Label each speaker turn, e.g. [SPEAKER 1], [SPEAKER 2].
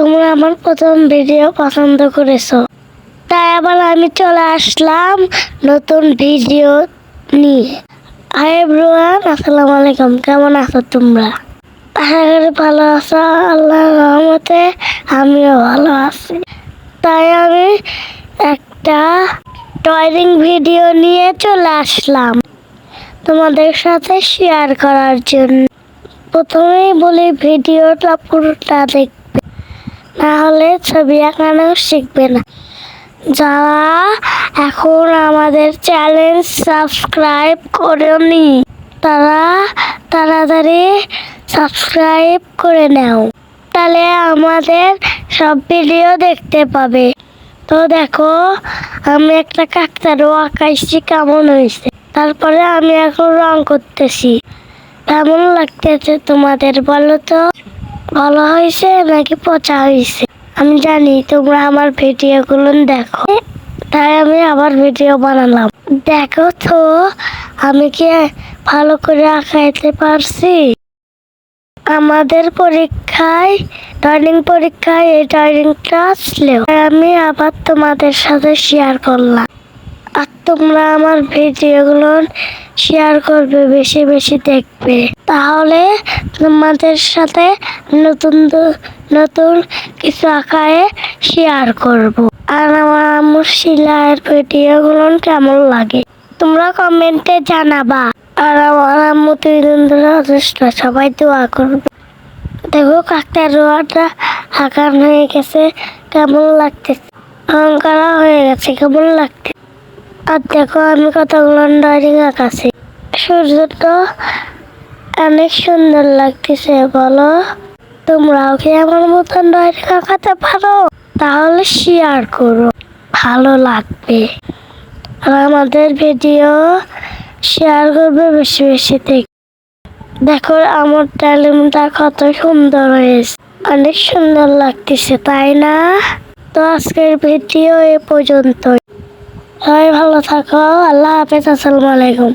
[SPEAKER 1] তোমরা আমার প্রথম ভিডিও পছন্দ করেছো, তাই আবার আমি চলে আসলাম নতুন ভিডিও নিয়ে। হাই এভরিওয়ান, আসসালামু আলাইকুম। কেমন আছো তোমরা? আশা করি ভালো আছো। আল্লাহর রহমতে আমিও ভালো আছি। তাই আমি একটা টয়লিং ভিডিও নিয়ে চলে আসলাম তোমাদের সাথে শেয়ার করার জন্য। প্রথমেই বলি, ভিডিওটা পুরোটা দেখবে, না হলে ছবি আঁকানো শিখবে না। যারা এখন আমাদের চ্যানেল সাবস্ক্রাইব করেনি তারা তাড়াতাড়ি সাবস্ক্রাইব করে নাও, তাহলে আমাদের সব ভিডিও দেখতে পাবে। তো দেখো, আমি একটা কাকতারও আঁকাইছি, কেমন হয়েছে। তারপরে আমি এখন রং করতেছি। কেমন লাগতেছে তোমাদের বলো তো? ভালো হয়েছে নাকি পচা হয়েছে? আমি জানি তোমরা আমার ভিডিওগুলো দেখো, তাই আমি আবার ভিডিও বানালাম। দেখো তো আমি কি ভালো করে আঁকাইতে পারছি? আমাদের পরীক্ষায় ড্রয়িং পরীক্ষায় এই ড্রয়িংটা আসলেও আমি আবার তোমাদের সাথে শেয়ার করলাম। আর তোমরা আমার ভিডিওগুলো শেয়ার করবে, বেশি বেশি দেখবে, তাহলে তোমাদের সাথে নতুন নতুন কিছু আঁকায় শেয়ার করব। আর আমার আম্মুর সেলাইয়ের ভিডিওগুলো কেমন লাগে তোমরা কমেন্টে জানাবা। আর আমার আম্মু 3 দিন ধরে অসুস্থ, সবাই দোয়া করবে। দেখো কাকটার রোয়াটা আঁকানো হয়ে গেছে, কেমন লাগতেছে। অহংকারা হয়ে গেছে, কেমন লাগছে। আর দেখো আমি কতগুলো ড্রয়িং আঁকাছি। সূর্যটা অনেক সুন্দর লাগতেছে বলো? তোমরাও কি আমার মতন ড্রয়িং আঁকাতে পারো? তাহলে শেয়ার করো, ভালো লাগবে। আর আমাদের ভিডিও শেয়ার করবে বেশি বেশি। দেখো আমার ট্যালেন্টটা কত সুন্দর হয়েছে, অনেক সুন্দর লাগতেছে, তাই না? তো আজকের ভিডিও এ পর্যন্তই। সবাই ভালো থাকো। আল্লাহ হাফেজ। আসসালামু আলাইকুম।